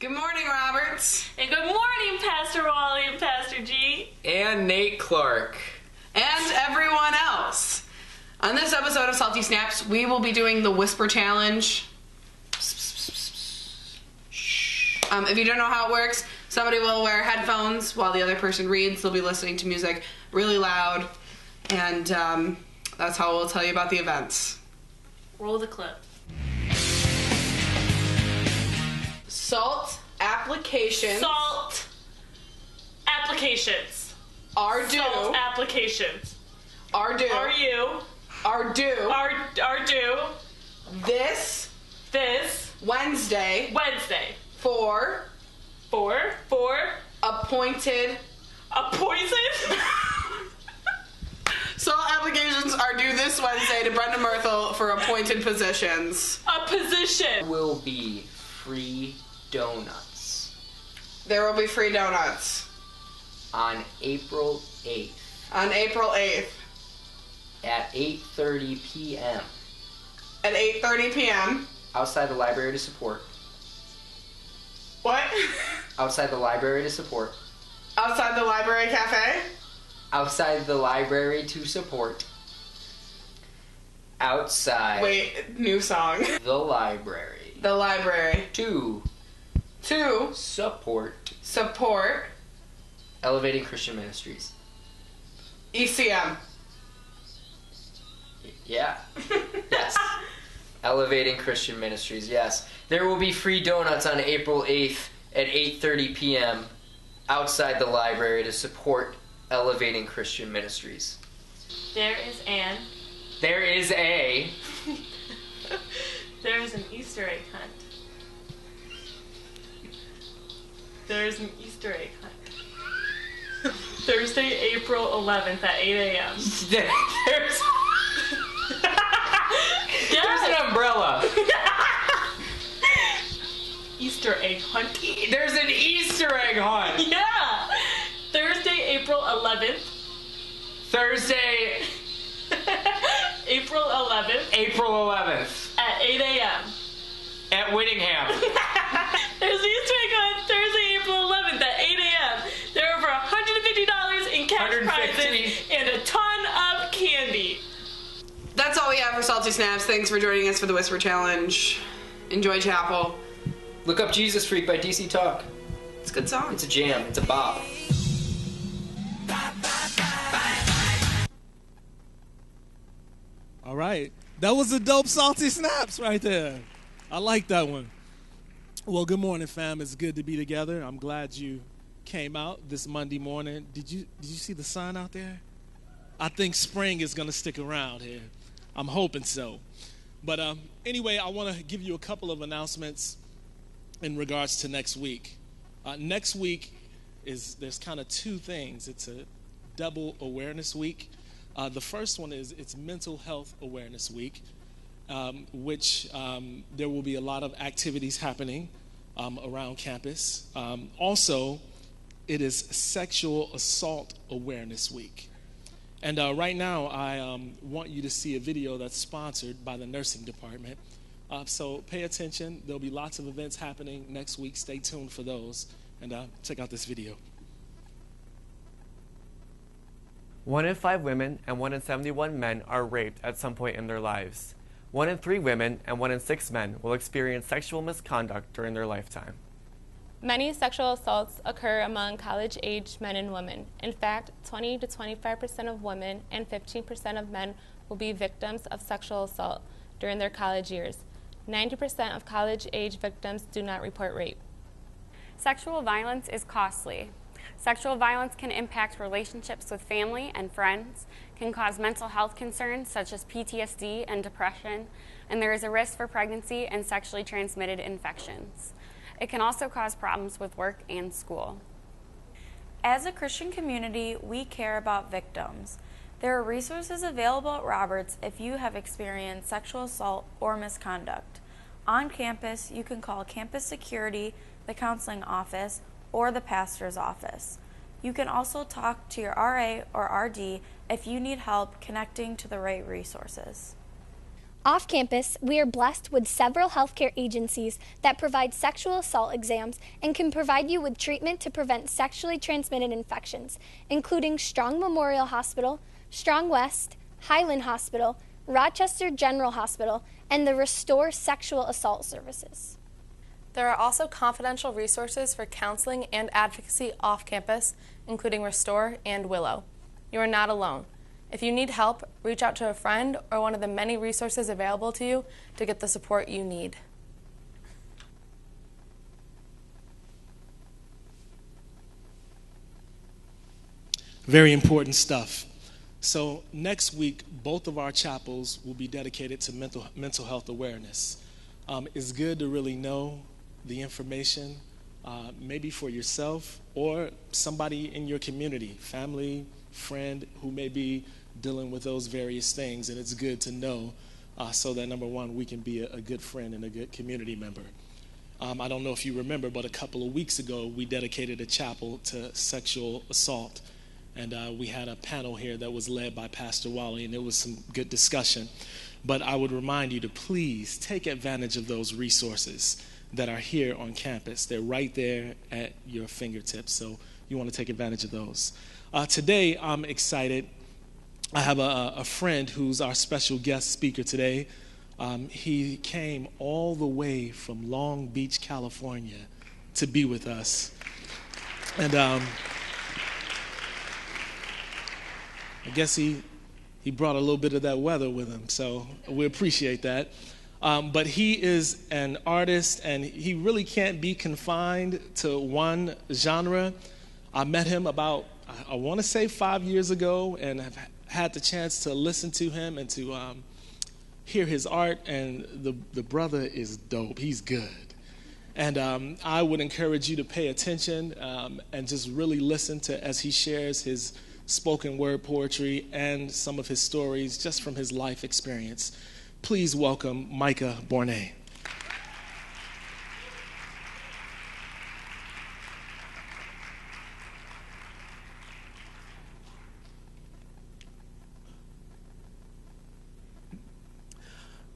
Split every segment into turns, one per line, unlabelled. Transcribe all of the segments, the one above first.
Good morning, Roberts.
And good morning, Pastor Wally and Pastor G.
And Nate Clark.
And everyone else. On this episode of Salty Snaps, we will be doing the Whisper Challenge. If you don't know how it works, somebody will wear headphones while the other person reads. They'll be listening to music really loud. And that's how we'll tell you about the events.
Roll the clip.
Salt applications.
Salt applications.
Are due.
Salt applications.
Are due.
Are you?
Are due.
Are due.
This Wednesday. For appointed. Salt applications are due this Wednesday to Brenda Myrtle for appointed positions.
A position.
There will be free donuts.
There will be free donuts.
On April 8th.
On April 8th.
At 8:30 p.m.
At 8:30 p.m.
Outside the library to support.
What?
Outside the library to support.
Outside the library cafe?
Outside the library to support. Outside.
Wait, new song.
The library.
The library.
To
support.
Elevating Christian Ministries.
ECM.
Yeah. Yes. Elevating Christian Ministries, yes. There will be free donuts on April 8th at 8:30 p.m. outside the library to support Elevating Christian Ministries.
There is an Easter egg hunt. There's an Easter egg hunt. Thursday, April 11th at 8 a.m.
There's an umbrella.
Easter egg hunt.
There's an Easter egg hunt.
Yeah. Thursday, April 11th.
Thursday,
April 11th.
April 11th.
At 8 a.m.
At Whittingham.
There's an Easter egg hunt Thursday, April 11th at 8 a.m. There are over $150 in cash prizes and a ton of candy.
That's all we have for Salty Snaps. Thanks for joining us for the Whisper Challenge. Enjoy chapel.
Look up Jesus Freak by DC Talk.
It's a good song.
It's a jam. It's a bop.
All right. That was a dope Salty Snaps right there. I like that one. Well, good morning, fam. It's good to be together. I'm glad you came out this Monday morning. Did you see the sun out there? I think spring is going to stick around here. I'm hoping so. But anyway, I want to give you a couple of announcements in regards to next week. Next week there's kind of two things. It's a double awareness week. The first one is it's Mental Health Awareness Week, which there will be a lot of activities happening around campus. Also, it is Sexual Assault Awareness Week. And right now, I want you to see a video that's sponsored by the nursing department. So pay attention. There'll be lots of events happening next week. Stay tuned for those. And check out this video.
1 in 5 women and 1 in 71 men are raped at some point in their lives. 1 in 3 women and 1 in 6 men will experience sexual misconduct during their lifetime.
Many sexual assaults occur among college-aged men and women. In fact, 20 to 25% of women and 15% of men will be victims of sexual assault during their college years. 90% of college-age victims do not report rape.
Sexual violence is costly. Sexual violence can impact relationships with family and friends, can cause mental health concerns such as PTSD and depression, and there is a risk for pregnancy and sexually transmitted infections. It can also cause problems with work and school.
As a Christian community, we care about victims. There are resources available at Roberts if you have experienced sexual assault or misconduct. On campus, you can call campus security, the counseling office, or the pastor's office. You can also talk to your RA or RD if you need help connecting to the right resources.
Off campus, we are blessed with several healthcare agencies that provide sexual assault exams and can provide you with treatment to prevent sexually transmitted infections, including Strong Memorial Hospital, Strong West, Highland Hospital, Rochester General Hospital, and the Restore Sexual Assault Services.
There are also confidential resources for counseling and advocacy off campus, including Restore and Willow. You are not alone. If you need help, reach out to a friend or one of the many resources available to you to get the support you need.
Very important stuff. So next week, both of our chapels will be dedicated to mental health awareness. It's good to really know the information, maybe for yourself or somebody in your community, family, friend who may be dealing with those various things, and it's good to know so that, number one, we can be a good friend and a good community member. I don't know if you remember, but a couple of weeks ago, we dedicated a chapel to sexual assault, and we had a panel here that was led by Pastor Wally, and it was some good discussion. But I would remind you to please take advantage of those resources that are here on campus. They're right there at your fingertips, so you want to take advantage of those. Today, I'm excited. I have a friend who's our special guest speaker today. He came all the way from Long Beach, California to be with us. And I guess he brought a little bit of that weather with him, so we appreciate that. But he is an artist, and he really can't be confined to one genre. I met him about, I want to say 5 years ago, and have had the chance to listen to him and to hear his art, and the brother is dope. He's good. And I would encourage you to pay attention and just really listen to as he shares his spoken word poetry and some of his stories just from his life experience. Please welcome Micah Bournes.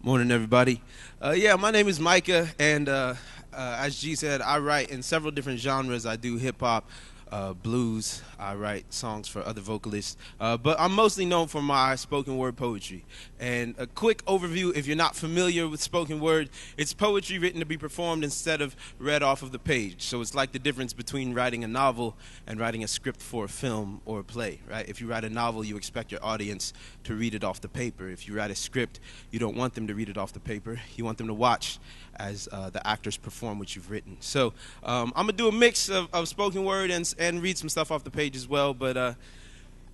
Morning, everybody. My name is Micah, and as G said, I write in several different genres. I do hip-hop, blues. I write songs for other vocalists, but I'm mostly known for my spoken word poetry. And a quick overview, if you're not familiar with spoken word, it's poetry written to be performed instead of read off of the page. So it's like the difference between writing a novel and writing a script for a film or a play, right? If you write a novel, you expect your audience to read it off the paper. If you write a script, you don't want them to read it off the paper. You want them to watch as the actors perform what you've written. So I'm going to do a mix of spoken word and read some stuff off the page as well. But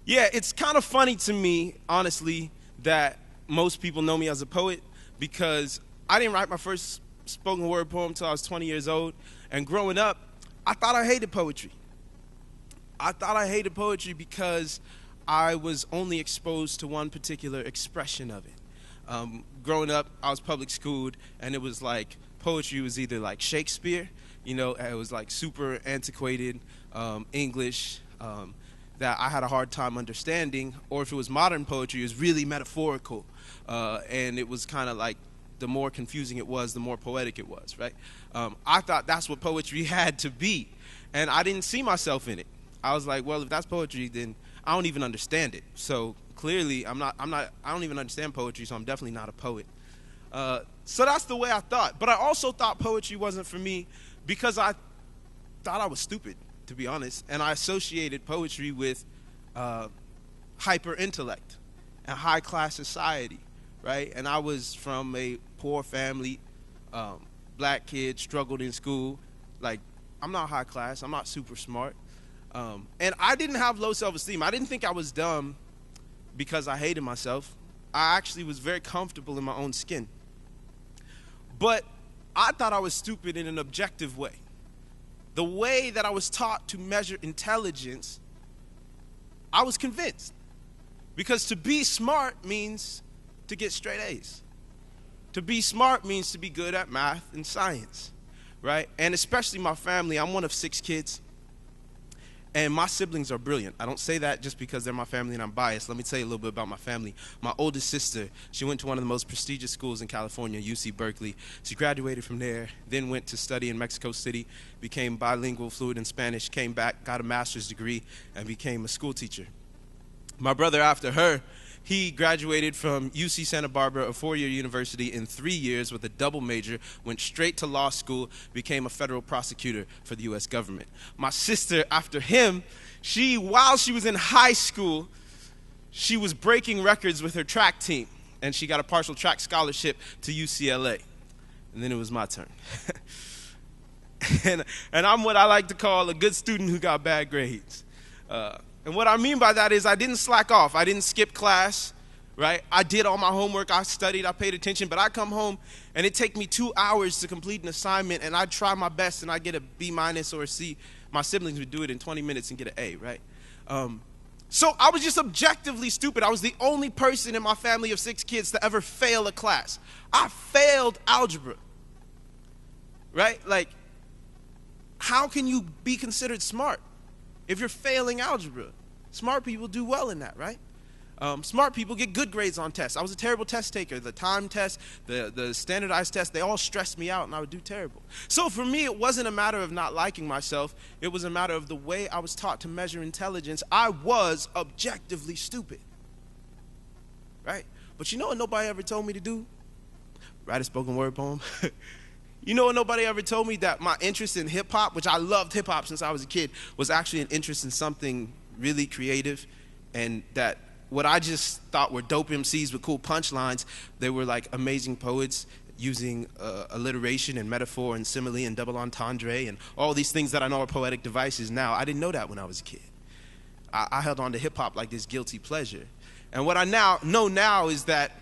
it's kind of funny to me, honestly, that most people know me as a poet, because I didn't write my first spoken word poem until I was 20 years old. And growing up, I thought I hated poetry. I thought I hated poetry because I was only exposed to one particular expression of it. Growing up, I was public schooled, and it was like poetry was either like Shakespeare, it was like super antiquated English that I had a hard time understanding, or if it was modern poetry, it was really metaphorical, and it was kind of like the more confusing it was, the more poetic it was, right? I thought that's what poetry had to be, and I didn't see myself in it. I was like, well, if that's poetry, then I don't even understand it. So clearly, I don't even understand poetry, so I'm definitely not a poet. So that's the way I thought. But I also thought poetry wasn't for me because I thought I was stupid, to be honest. And I associated poetry with hyper intellect and high class society, right? And I was from a poor family, black kid, struggled in school. Like, I'm not high class, I'm not super smart. And I didn't have low self-esteem. I didn't think I was dumb because I hated myself. I actually was very comfortable in my own skin. But I thought I was stupid in an objective way. The way that I was taught to measure intelligence, I was convinced. Because to be smart means to get straight A's. To be smart means to be good at math and science, right? And especially my family, I'm one of 6 kids. And my siblings are brilliant. I don't say that just because they're my family and I'm biased. Let me tell you a little bit about my family. My oldest sister, she went to one of the most prestigious schools in California, UC Berkeley. She graduated from there, then went to study in Mexico City, became bilingual, fluent in Spanish, came back, got a master's degree, and became a school teacher. My brother after her, he graduated from UC Santa Barbara, a 4-year university, in 3 years with a double major, went straight to law school, became a federal prosecutor for the U.S. government. My sister, after him, while she was in high school, she was breaking records with her track team, and she got a partial track scholarship to UCLA. And then it was my turn. and I'm what I like to call a good student who got bad grades. And what I mean by that is I didn't slack off. I didn't skip class, right? I did all my homework. I studied. I paid attention. But I come home, and it take me 2 hours to complete an assignment, and I try my best, and I get a B- or a C. My siblings would do it in 20 minutes and get an A, right? So I was just objectively stupid. I was the only person in my family of 6 kids to ever fail a class. I failed algebra, right? Like, how can you be considered smart if you're failing algebra? Smart people do well in that, right? Smart people get good grades on tests. I was a terrible test taker. The time test, the standardized test, they all stressed me out and I would do terrible. So for me, it wasn't a matter of not liking myself. It was a matter of the way I was taught to measure intelligence. I was objectively stupid, right? But you know what nobody ever told me to do? Write a spoken word poem. You know what nobody ever told me? That my interest in hip-hop, which I loved hip-hop since I was a kid, was actually an interest in something really creative, and that what I just thought were dope MCs with cool punchlines, they were like amazing poets using alliteration and metaphor and simile and double entendre and all these things that I know are poetic devices now. I didn't know that when I was a kid. I held on to hip-hop like this guilty pleasure. And what I know now is that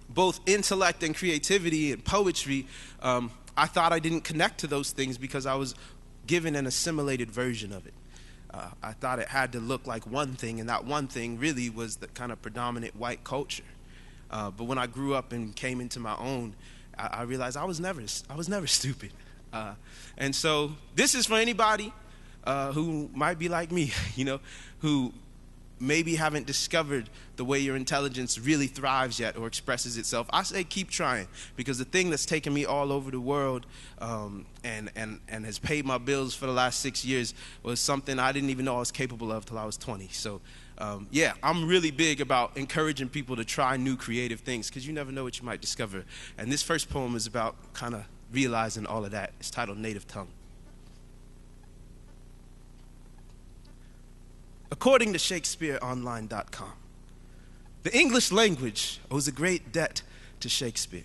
both intellect and creativity and poetry, I thought I didn't connect to those things because I was given an assimilated version of it. I thought it had to look like one thing, and that one thing really was the kind of predominant white culture. But when I grew up and came into my own, I realized I was never stupid. And so this is for anybody who might be like me, you know, who maybe haven't discovered the way your intelligence really thrives yet or expresses itself. I say keep trying, because the thing that's taken me all over the world and has paid my bills for the last 6 years was something I didn't even know I was capable of till I was 20. So yeah, I'm really big about encouraging people to try new creative things, because you never know what you might discover. And this first poem is about kind of realizing all of that. It's titled Native Tongue. According to ShakespeareOnline.com, the English language owes a great debt to Shakespeare.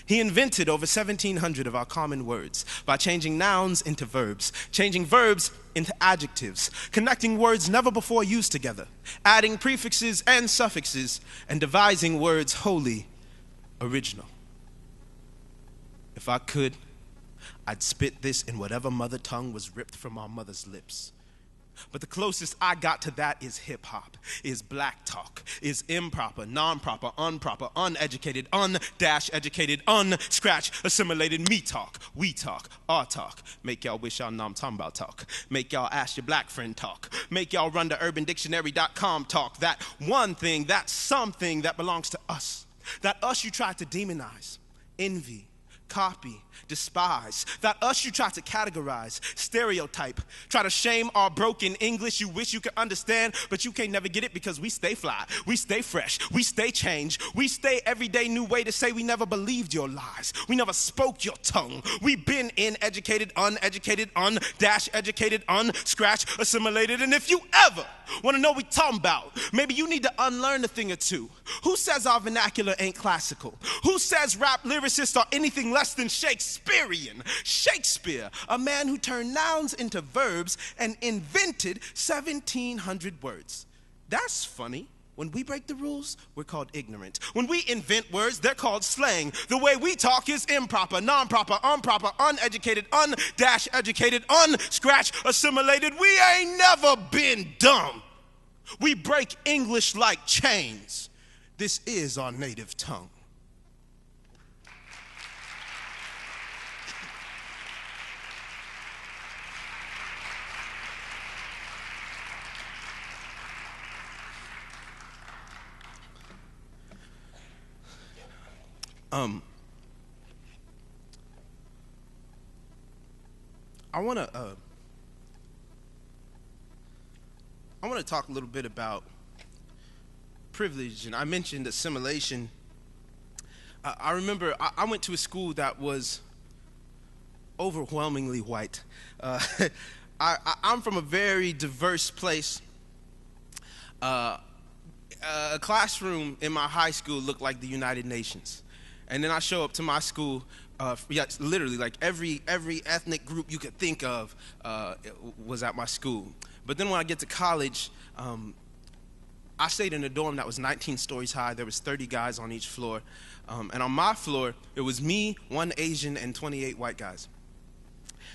He invented over 1,700 of our common words by changing nouns into verbs, changing verbs into adjectives, connecting words never before used together, adding prefixes and suffixes, and devising words wholly original. If I could, I'd spit this in whatever mother tongue was ripped from our mother's lips. But the closest I got to that is hip-hop, is black talk, is improper, non-proper, unproper, uneducated, un-educated, un-scratch, assimilated me talk, we talk, our talk. Make y'all wish y'all know I'm talking about talk. Make y'all ask your black friend talk. Make y'all run to urbandictionary.com talk. That one thing, that something that belongs to us. That us you try to demonize, envy, copy, despise. That us you try to categorize, stereotype, try to shame our broken English you wish you could understand, but you can't never get it because we stay fly, we stay fresh, we stay changed, we stay everyday new way to say we never believed your lies, we never spoke your tongue, we been uneducated, un-educated, unscratched, assimilated, and if you ever want to know what we talking about, maybe you need to unlearn a thing or two. Who says our vernacular ain't classical? Who says rap lyricists are anything less than Shakespearean? Shakespeare, a man who turned nouns into verbs and invented 1,700 words. That's funny. When we break the rules, we're called ignorant. When we invent words, they're called slang. The way we talk is improper, non-proper, unproper, uneducated, un-educated, unscratched, assimilated. We ain't never been dumb. We break English like chains. This is our native tongue. I want to talk a little bit about privilege, and I mentioned assimilation. I remember I went to a school that was overwhelmingly white. I'm from a very diverse place. A classroom in my high school looked like the United Nations. And then I show up to my school, literally like every ethnic group you could think of was at my school. But then when I get to college, I stayed in a dorm that was 19 stories high. There was 30 guys on each floor. And on my floor, it was me, 1 Asian, and 28 white guys.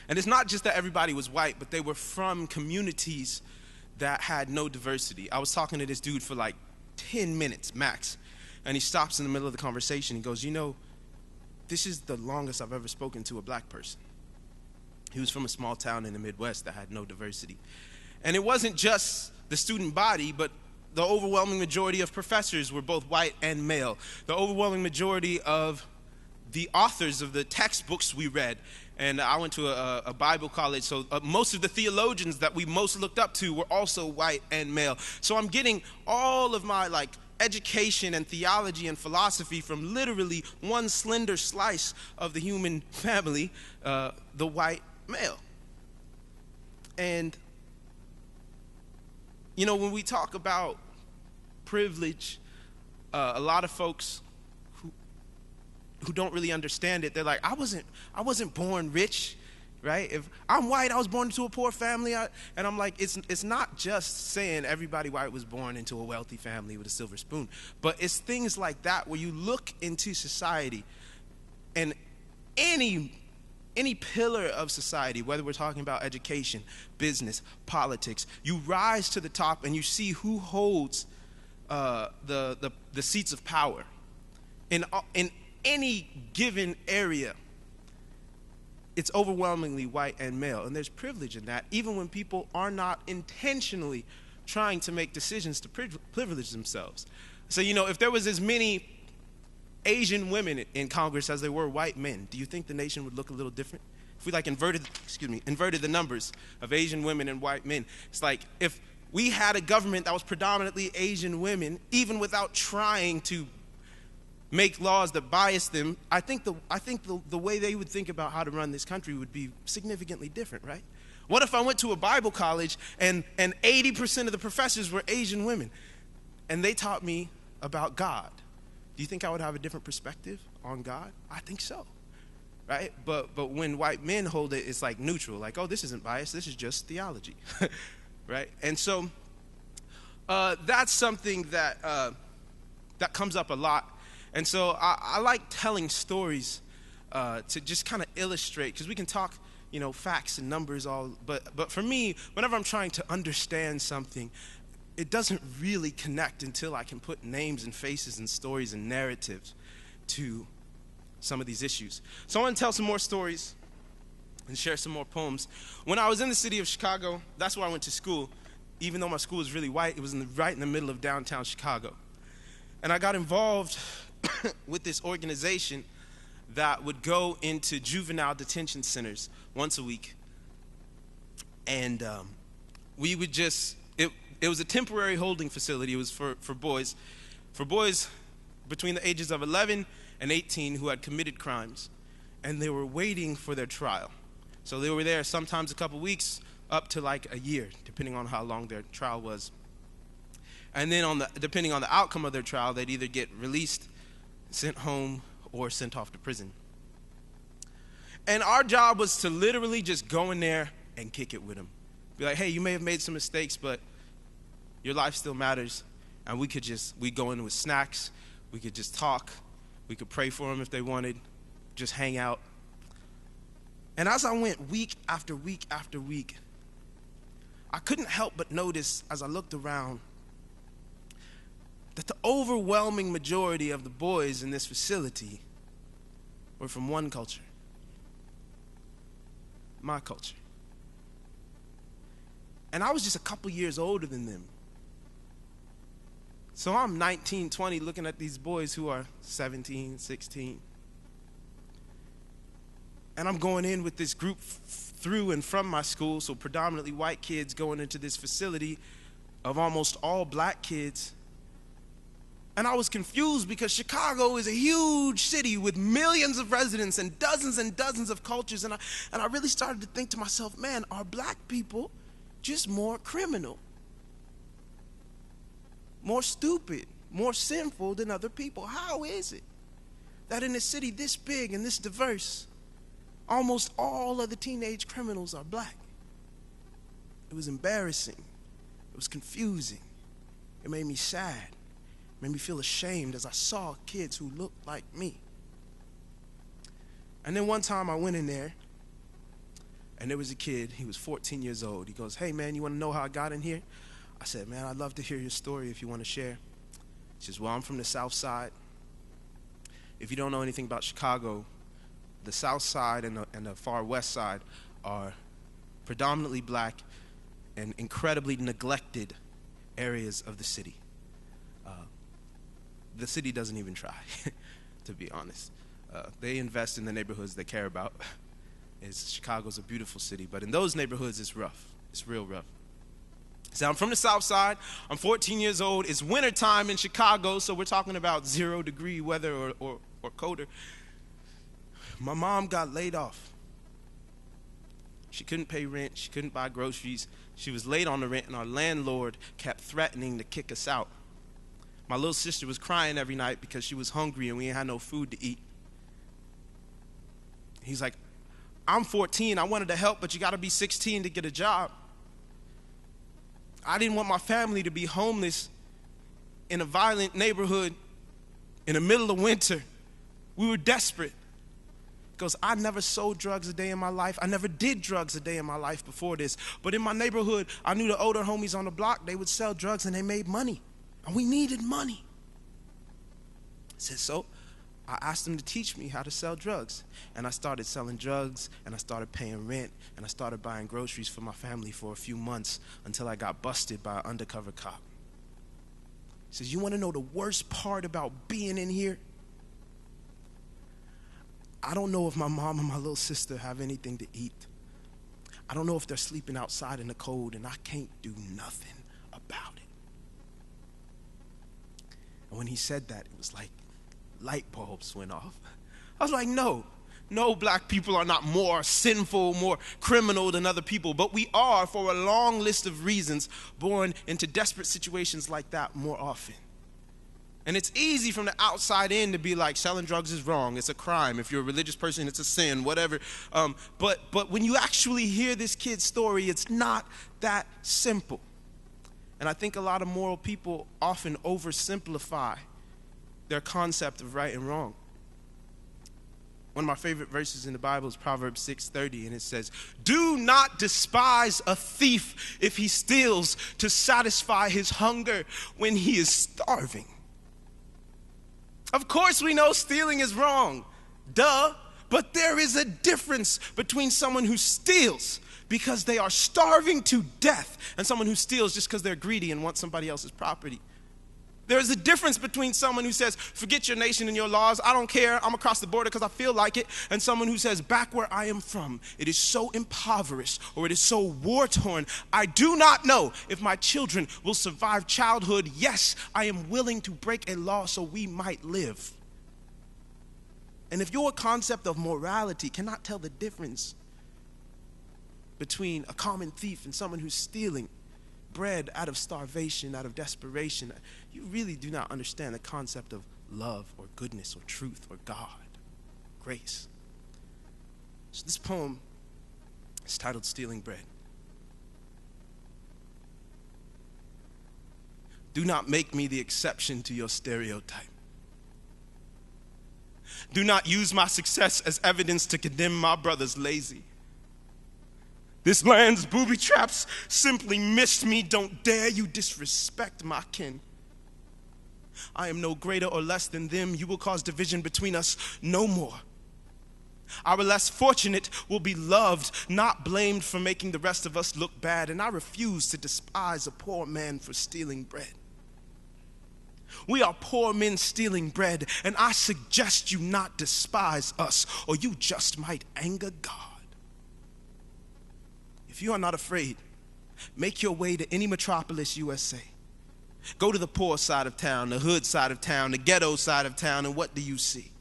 And it's not just that everybody was white, but they were from communities that had no diversity. I was talking to this dude for like 10 minutes max, and he stops in the middle of the conversation. He goes, this is the longest I've ever spoken to a black person. He was from a small town in the Midwest that had no diversity. And it wasn't just the student body, but the overwhelming majority of professors were both white and male. The overwhelming majority of the authors of the textbooks we read, and I went to a Bible college, so most of the theologians that we most looked up to were also white and male. So I'm getting all of my education and theology and philosophy from literally one slender slice of the human family, the white male. And when we talk about privilege, a lot of folks who don't really understand it, they're like, I wasn't born rich, right? If I'm white, I was born into a poor family. And I'm like, it's not just saying everybody white was born into a wealthy family with a silver spoon, but it's things like that where you look into society, and any pillar of society, whether we're talking about education, business, politics, you rise to the top and you see who holds the seats of power in any given area. It's overwhelmingly white and male, and there's privilege in that, even when people are not intentionally trying to make decisions to privilege themselves. So if there was as many Asian women in Congress as there were white men, do you think the nation would look a little different? If we inverted the numbers of Asian women and white men, it's like if we had a government that was predominantly Asian women, even without trying to make laws that bias them, I think the way they would think about how to run this country would be significantly different, right? What if I went to a Bible college and 80% of the professors were Asian women, and they taught me about God? Do you think I would have a different perspective on God? I think so, right? But when white men hold it, it's like neutral, like, oh, this isn't biased, this is just theology, right? And so that's something that comes up a lot. And so I like telling stories to just kind of illustrate, because we can talk, facts and numbers but for me, whenever I'm trying to understand something, it doesn't really connect until I can put names and faces and stories and narratives to some of these issues. So I want to tell some more stories and share some more poems. When I was in the city of Chicago, that's where I went to school. Even though my school was really white, it was right in the middle of downtown Chicago. And I got involved with this organization that would go into juvenile detention centers once a week. And we would it was a temporary holding facility. It was for boys between the ages of 11 and 18 who had committed crimes, and they were waiting for their trial. So they were there sometimes a couple weeks, up to like a year, depending on how long their trial was. And then depending on the outcome of their trial, they'd either get released, sent home, or sent off to prison. And our job was to literally just go in there and kick it with them. Be like, hey, you may have made some mistakes, but your life still matters. And we'd go in with snacks, we could just talk, we could pray for them if they wanted, just hang out. And as I went week after week after week, I couldn't help but notice as I looked around that the overwhelming majority of the boys in this facility were from one culture, my culture. And I was just a couple years older than them. So I'm 19, 20, looking at these boys who are 17, 16. And I'm going in with this group through and from my school, so predominantly white kids going into this facility of almost all black kids. And I was confused because Chicago is a huge city with millions of residents and dozens of cultures. And I really started to think to myself, man, are black people just more criminal, more stupid, more sinful than other people? How is it that in a city this big and this diverse, almost all of the teenage criminals are black? It was embarrassing. It was confusing. It made me sad. It made me feel ashamed as I saw kids who looked like me. And then one time I went in there, and there was a kid. He was 14 years old. He goes, "Hey, man, you want to know how I got in here?" I said, "Man, I'd love to hear your story if you want to share." He says, "Well, I'm from the South Side. If you don't know anything about Chicago, the South Side and the far West Side are predominantly black and incredibly neglected areas of the city. The city doesn't even try, to be honest. They invest in the neighborhoods they care about. Chicago's a beautiful city, but in those neighborhoods, it's rough. It's real rough." So I'm from the South Side. I'm 14 years old. It's wintertime in Chicago, so we're talking about 0-degree weather or colder. My mom got laid off. She couldn't pay rent. She couldn't buy groceries. She was late on the rent, and our landlord kept threatening to kick us out. My little sister was crying every night because she was hungry and we ain't had no food to eat. He's like, "I'm 14. I wanted to help, but you got to be 16 to get a job." I didn't want my family to be homeless in a violent neighborhood in the middle of winter. We were desperate. Because I never sold drugs a day in my life. I never did drugs a day in my life before this. But in my neighborhood, I knew the older homies on the block, they would sell drugs and they made money. And we needed money. So I asked them to teach me how to sell drugs. And I started selling drugs, and I started paying rent, and I started buying groceries for my family for a few months until I got busted by an undercover cop. He says, "You want to know the worst part about being in here? I don't know if my mom and my little sister have anything to eat. I don't know if they're sleeping outside in the cold, and I can't do nothing about it." And when he said that, it was like light bulbs went off. I was like, no, black people are not more sinful, more criminal than other people, but we are, for a long list of reasons, born into desperate situations like that more often. And it's easy from the outside in to be like, selling drugs is wrong, it's a crime. If you're a religious person, it's a sin, whatever. But when you actually hear this kid's story, it's not that simple. And I think a lot of moral people often oversimplify their concept of right and wrong. One of my favorite verses in the Bible is Proverbs 6:30, and it says, "Do not despise a thief if he steals to satisfy his hunger when he is starving." Of course we know stealing is wrong, duh, but there is a difference between someone who steals because they are starving to death and someone who steals just because they're greedy and want somebody else's property. There is a difference between someone who says, "Forget your nation and your laws, I don't care, I'm across the border because I feel like it," and someone who says, "Back where I am from, it is so impoverished or it is so war-torn, I do not know if my children will survive childhood. Yes, I am willing to break a law so we might live." And if your concept of morality cannot tell the difference between a common thief and someone who's stealing bread out of starvation, out of desperation, you really do not understand the concept of love or goodness or truth or God, grace. So this poem is titled "Stealing Bread." Do not make me the exception to your stereotype. Do not use my success as evidence to condemn my brothers lazy. This land's booby traps simply missed me. Don't dare you disrespect my kin. I am no greater or less than them. You will cause division between us no more. Our less fortunate will be loved, not blamed for making the rest of us look bad. And I refuse to despise a poor man for stealing bread. We are poor men stealing bread, and I suggest you not despise us, or you just might anger God. If you are not afraid, make your way to any metropolis, USA. Go to the poor side of town, the hood side of town, the ghetto side of town, and what do you see?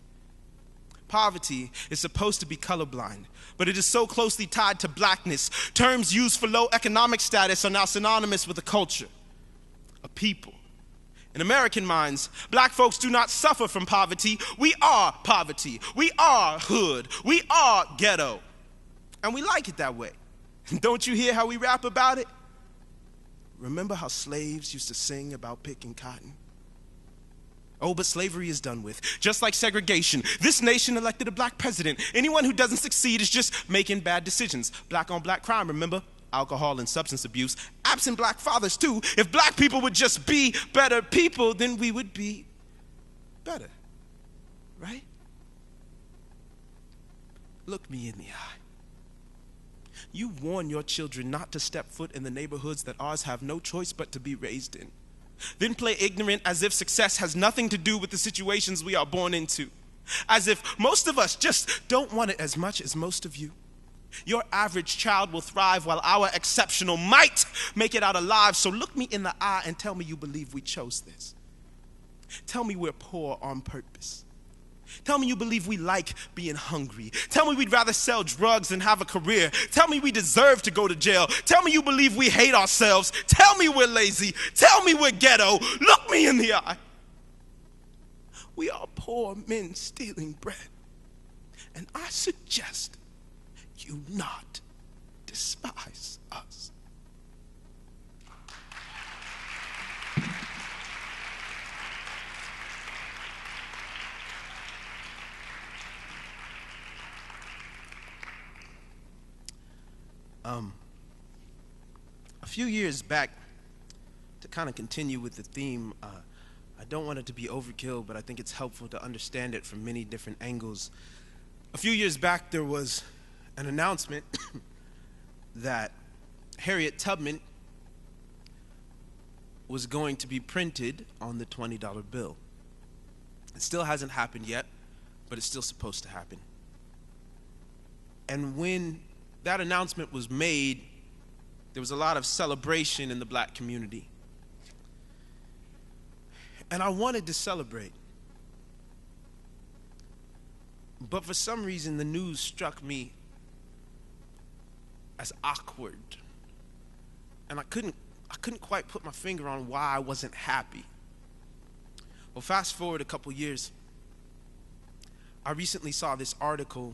Poverty is supposed to be colorblind, but it is so closely tied to blackness. Terms used for low economic status are now synonymous with a culture, a people. In American minds, black folks do not suffer from poverty. We are poverty. We are hood. We are ghetto. And we like it that way. Don't you hear how we rap about it? Remember how slaves used to sing about picking cotton? Oh, but slavery is done with. Just like segregation, this nation elected a black president. Anyone who doesn't succeed is just making bad decisions. Black on black crime, remember? Alcohol and substance abuse. Absent black fathers, too. If black people would just be better people, then we would be better. Right? Look me in the eye. You warn your children not to step foot in the neighborhoods that ours have no choice but to be raised in. Then play ignorant as if success has nothing to do with the situations we are born into. As if most of us just don't want it as much as most of you. Your average child will thrive while our exceptional might make it out alive. So look me in the eye and tell me you believe we chose this. Tell me we're poor on purpose. Tell me you believe we like being hungry. Tell me we'd rather sell drugs than have a career. Tell me we deserve to go to jail. Tell me you believe we hate ourselves. Tell me we're lazy. Tell me we're ghetto. Look me in the eye. We are poor men stealing bread. And I suggest you not despise us. A few years back, to kind of continue with the theme, I don't want it to be overkill, but I think it's helpful to understand it from many different angles. A few years back, there was an announcement that Harriet Tubman was going to be printed on the $20 bill. It still hasn't happened yet, but it's still supposed to happen. And when that announcement was made, there was a lot of celebration in the black community. And I wanted to celebrate. But for some reason, the news struck me as awkward. And I couldn't quite put my finger on why I wasn't happy. Well, fast forward a couple years. I recently saw this article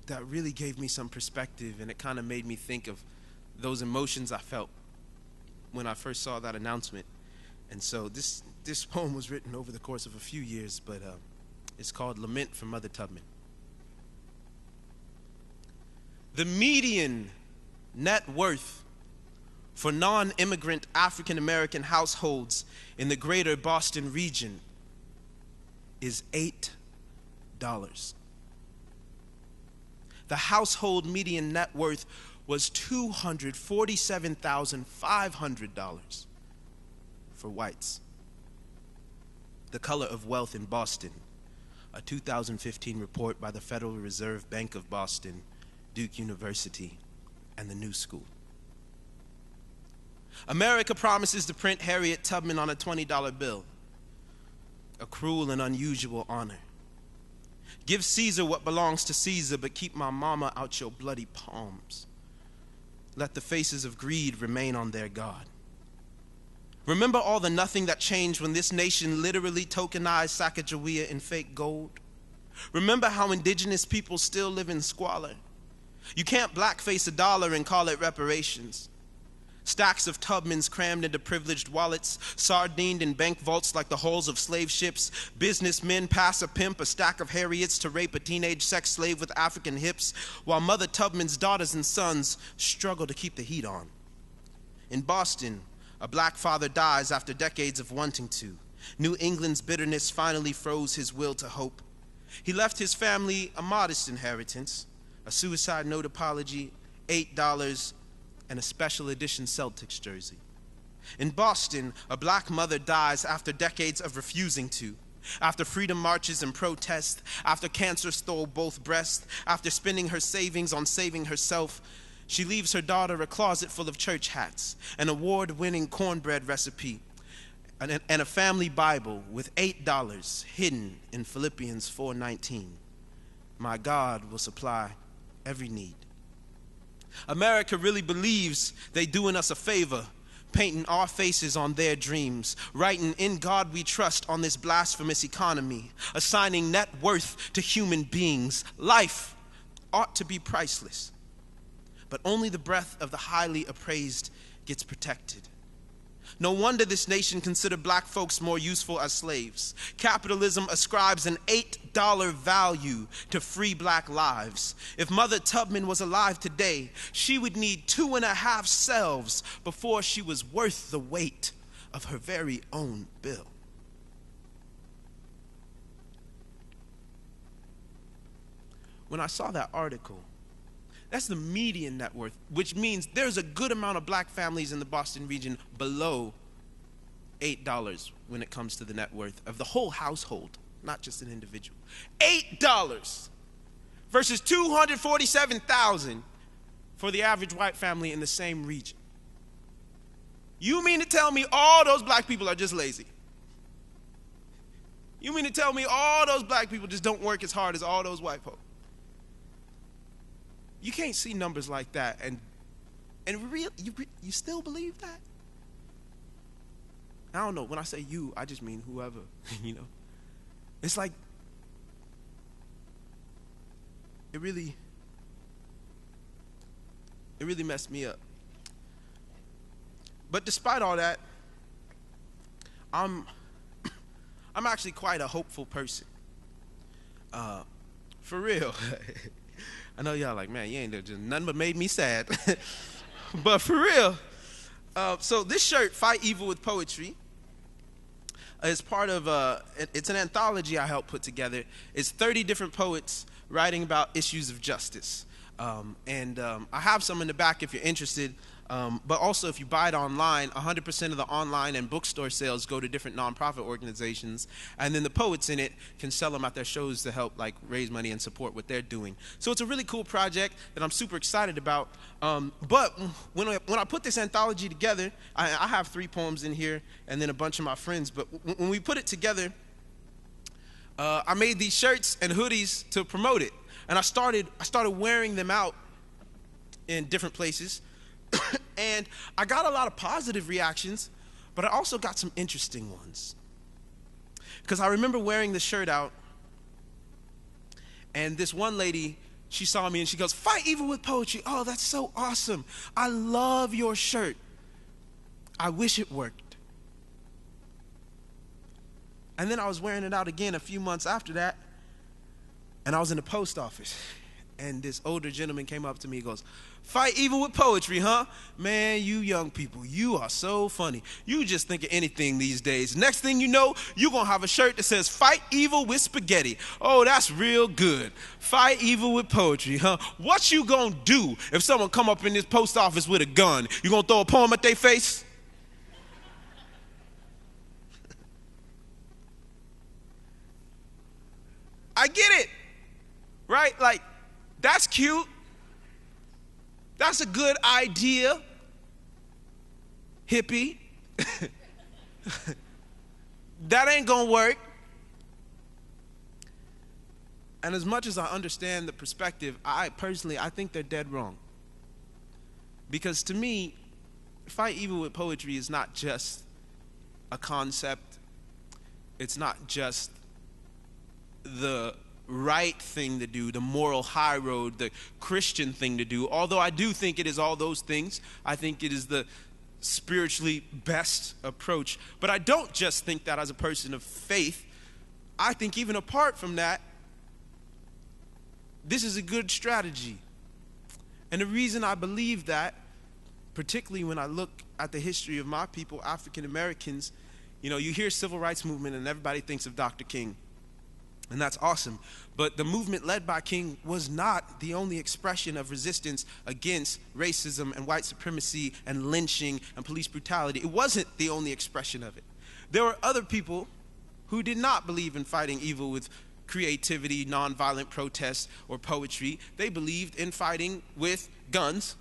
that really gave me some perspective, and it kind of made me think of those emotions I felt when I first saw that announcement. And so this poem was written over the course of a few years, but it's called Lament for Mother Tubman. The median net worth for non-immigrant African-American households in the greater Boston region is $8. The household median net worth was $247,500 for whites. The color of wealth in Boston, a 2015 report by the Federal Reserve Bank of Boston, Duke University, and the New School. America promises to print Harriet Tubman on a $20 bill, a cruel and unusual honor. Give Caesar what belongs to Caesar, but keep my mama out your bloody palms. Let the faces of greed remain on their guard. Remember all the nothing that changed when this nation literally tokenized Sacagawea in fake gold? Remember how indigenous people still live in squalor? You can't blackface a dollar and call it reparations. Stacks of Tubmans crammed into privileged wallets, sardined in bank vaults like the hulls of slave ships. Businessmen pass a pimp a stack of Harriets to rape a teenage sex slave with African hips, while Mother Tubman's daughters and sons struggle to keep the heat on. In Boston, a black father dies after decades of wanting to. New England's bitterness finally froze his will to hope. He left his family a modest inheritance, a suicide note apology, $8, and a special edition Celtics jersey. In Boston, a black mother dies after decades of refusing to. After freedom marches and protests, after cancer stole both breasts, after spending her savings on saving herself, she leaves her daughter a closet full of church hats, an award-winning cornbread recipe, and a family Bible with $8 hidden in Philippians 4:19. My God will supply every need. America really believes they doing us a favor, painting our faces on their dreams, writing "In God We Trust" on this blasphemous economy, assigning net worth to human beings. Life ought to be priceless, but only the breath of the highly appraised gets protected. No wonder this nation considered black folks more useful as slaves. Capitalism ascribes an $8 value to free black lives. If Mother Tubman was alive today, she would need 2.5 selves before she was worth the weight of her very own bill. When I saw that article, that's the median net worth, which means there's a good amount of black families in the Boston region below $8 when it comes to the net worth of the whole household, not just an individual. $8 versus $247,000 for the average white family in the same region. You mean to tell me all those black people are just lazy? You mean to tell me all those black people just don't work as hard as all those white folks? You can't see numbers like that and you still believe that? I don't know. When I say you, I just mean whoever, you know. It's like, it really messed me up. But despite all that, I'm actually quite a hopeful person. For real. I know y'all like, man, you ain't just nothing but made me sad. But for real, so this shirt, Fight Evil with Poetry, is part of, it's an anthology I helped put together. It's 30 different poets writing about issues of justice. I have some in the back if you're interested. But also, if you buy it online, 100% of the online and bookstore sales go to different nonprofit organizations, and then the poets in it can sell them at their shows to help like raise money and support what they're doing. So it's a really cool project that I'm super excited about. But when I put this anthology together, I have 3 poems in here, and then a bunch of my friends. But when we put it together, I made these shirts and hoodies to promote it, and I started wearing them out in different places. And I got a lot of positive reactions, but I also got some interesting ones. Because I remember wearing the shirt out, and this one lady, she saw me and she goes, "Fight Evil with Poetry. Oh, that's so awesome. I love your shirt. I wish it worked." And then I was wearing it out again a few months after that, and I was in the post office. And this older gentleman came up to me and goes, "Fight evil with poetry, huh? Man, you young people, you are so funny. You just think of anything these days. Next thing you know, you're going to have a shirt that says, 'Fight evil with spaghetti.' Oh, that's real good. Fight evil with poetry, huh? What you going to do if someone come up in this post office with a gun? You going to throw a poem at their face?" I get it, right? Like, that's cute. That's a good idea, hippie. That ain't gonna work. And as much as I understand the perspective, I think they're dead wrong. Because to me, Fight Evil with Poetry is not just a concept. It's not just the right thing to do, the moral high road, the Christian thing to do. Although I do think it is all those things. I think it is the spiritually best approach. But I don't just think that as a person of faith. I think even apart from that, this is a good strategy. And the reason I believe that, particularly when I look at the history of my people, African Americans, you know, you hear civil rights movement and everybody thinks of Dr. King. And that's awesome. But the movement led by King was not the only expression of resistance against racism and white supremacy and lynching and police brutality. It wasn't the only expression of it. There were other people who did not believe in fighting evil with creativity, nonviolent protest, or poetry. They believed in fighting with guns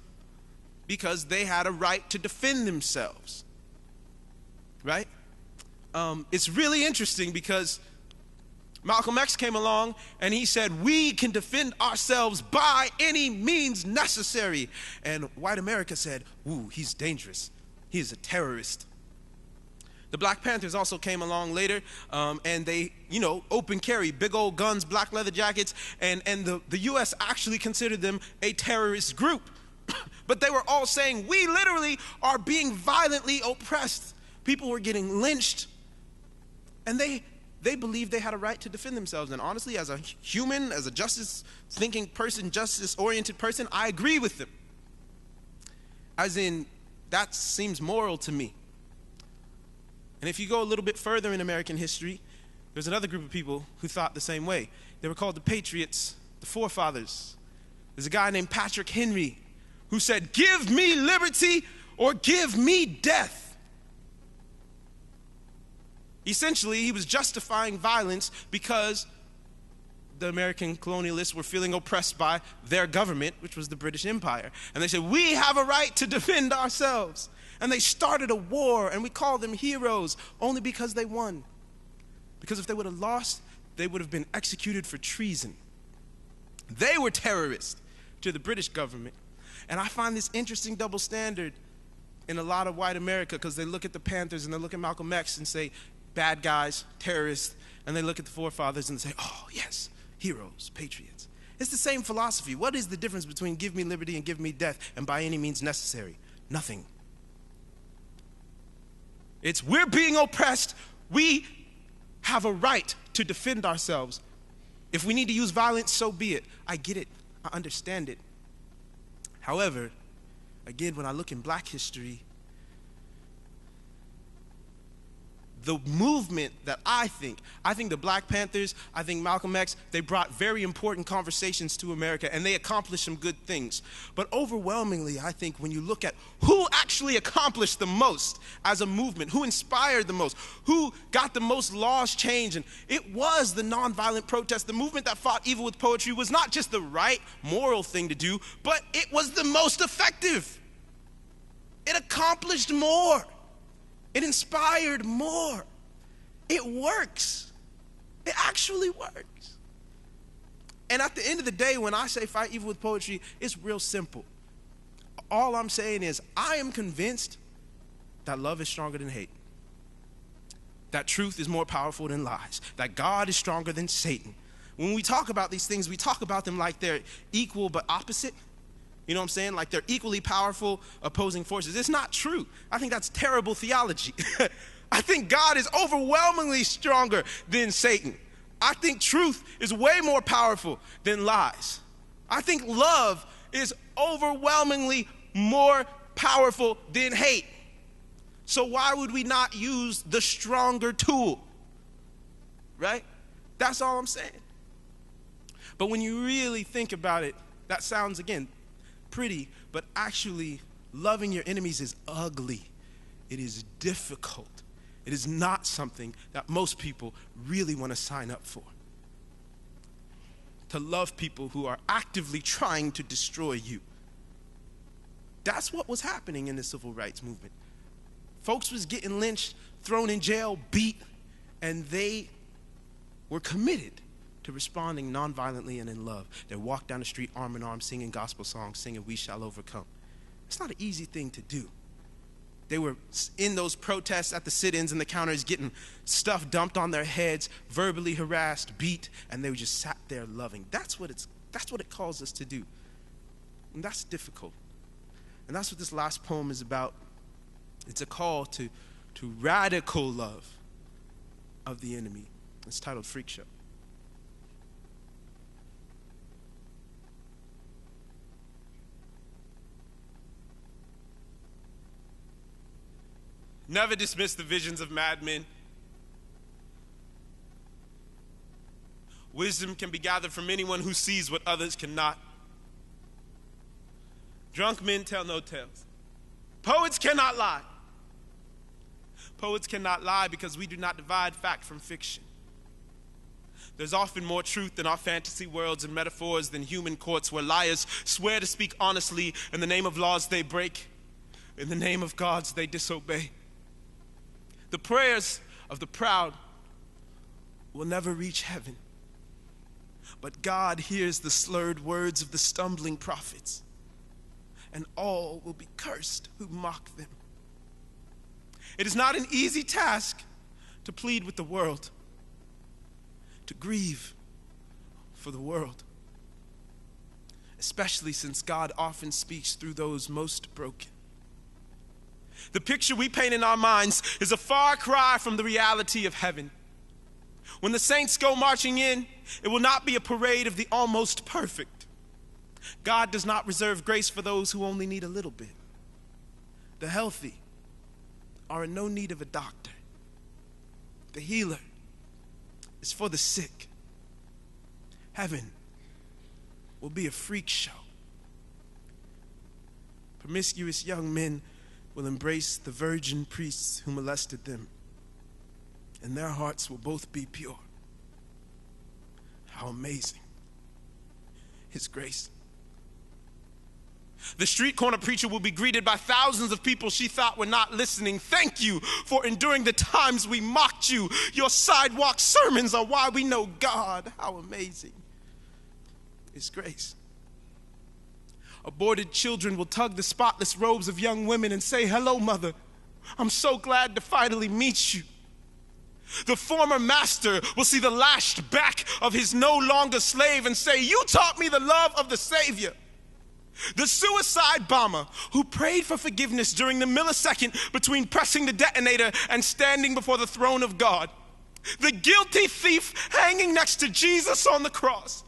because they had a right to defend themselves. Right? It's really interesting because Malcolm X came along and he said, we can defend ourselves by any means necessary. And white America said, ooh, he's dangerous. He is a terrorist. The Black Panthers also came along later, and they, open carry, big old guns, black leather jackets, and the U.S. actually considered them a terrorist group. But they were all saying, we literally are being violently oppressed. People were getting lynched, and they believed they had a right to defend themselves. And honestly, as a human, as a justice-thinking person, justice-oriented person, I agree with them. As in, that seems moral to me. And if you go a little bit further in American history, there's another group of people who thought the same way. They were called the Patriots, the Forefathers. There's a guy named Patrick Henry who said, give me liberty or give me death. Essentially, he was justifying violence because the American colonialists were feeling oppressed by their government, which was the British Empire. And they said, we have a right to defend ourselves. And they started a war, and we call them heroes only because they won. Because if they would have lost, they would have been executed for treason. They were terrorists to the British government. And I find this interesting double standard in a lot of white America, because they look at the Panthers and they look at Malcolm X and say, bad guys, terrorists, and they look at the Forefathers and say, oh, yes, heroes, patriots. It's the same philosophy. What is the difference between give me liberty and give me death and by any means necessary? Nothing. It's we're being oppressed. We have a right to defend ourselves. If we need to use violence, so be it. I get it. I understand it. However, again, when I look in black history, the movement that I think the Black Panthers, I think Malcolm X, they brought very important conversations to America, and they accomplished some good things. But overwhelmingly, I think when you look at who actually accomplished the most as a movement, who inspired the most, who got the most laws changed, and it was the nonviolent protest. The movement that fought evil with poetry was not just the right moral thing to do, but it was the most effective. It accomplished more. It inspired more. It works. It actually works. And at the end of the day, when I say fight evil with poetry, it's real simple. All I'm saying is I am convinced that love is stronger than hate. That truth is more powerful than lies. That God is stronger than Satan. When we talk about these things, we talk about them like they're equal but opposite. You know what I'm saying? Like they're equally powerful opposing forces. It's not true. I think that's terrible theology. I think God is overwhelmingly stronger than Satan. I think truth is way more powerful than lies. I think love is overwhelmingly more powerful than hate. So why would we not use the stronger tool? Right? That's all I'm saying. But when you really think about it, that sounds, again, pretty, but actually loving your enemies is ugly. It is difficult. It is not something that most people really want to sign up for. To love people who are actively trying to destroy you. That's what was happening in the civil rights movement. Folks was getting lynched, thrown in jail, beat, and they were committed to responding nonviolently and in love. They walked down the street arm in arm, singing gospel songs, singing "We Shall Overcome." It's not an easy thing to do. They were in those protests at the sit-ins and the counters getting stuff dumped on their heads, verbally harassed, beat, and they just sat there loving. That's what it calls us to do. And that's difficult. And that's what this last poem is about. It's a call to radical love of the enemy. It's titled Freak Show. Never dismiss the visions of madmen. Wisdom can be gathered from anyone who sees what others cannot. Drunk men tell no tales. Poets cannot lie. Poets cannot lie because we do not divide fact from fiction. There's often more truth in our fantasy worlds and metaphors than human courts where liars swear to speak honestly in the name of laws they break, in the name of gods they disobey. The prayers of the proud will never reach heaven, but God hears the slurred words of the stumbling prophets, and all will be cursed who mock them. It is not an easy task to plead with the world, to grieve for the world, especially since God often speaks through those most broken. The picture we paint in our minds is a far cry from the reality of heaven. When the saints go marching in, it will not be a parade of the almost perfect. God does not reserve grace for those who only need a little bit. The healthy are in no need of a doctor. The healer is for the sick. Heaven will be a freak show. Promiscuous young men will embrace the virgin priests who molested them, and their hearts will both be pure. How amazing His grace. The street corner preacher will be greeted by thousands of people she thought were not listening. Thank you for enduring the times we mocked you. Your sidewalk sermons are why we know God. How amazing His grace. Aborted children will tug the spotless robes of young women and say, "Hello, mother. I'm so glad to finally meet you." The former master will see the lashed back of his no longer slave and say, "You taught me the love of the Savior." The suicide bomber who prayed for forgiveness during the millisecond between pressing the detonator and standing before the throne of God. The guilty thief hanging next to Jesus on the cross.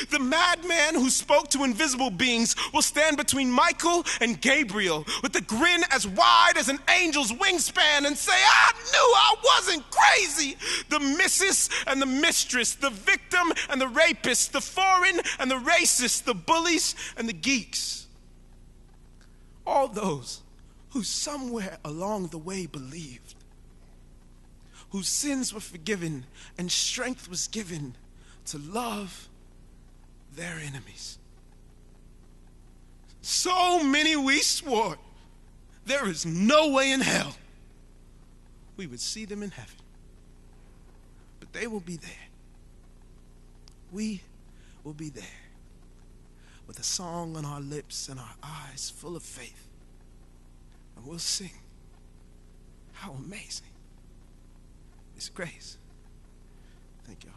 The madman who spoke to invisible beings will stand between Michael and Gabriel with a grin as wide as an angel's wingspan and say, "I knew I wasn't crazy." The missus and the mistress, the victim and the rapist, the foreign and the racist, the bullies and the geeks. All those who somewhere along the way believed, whose sins were forgiven and strength was given to love their enemies. So many we swore there is no way in hell we would see them in heaven. But they will be there. We will be there with a song on our lips and our eyes full of faith. And we'll sing, "How amazing is grace." Thank y'all.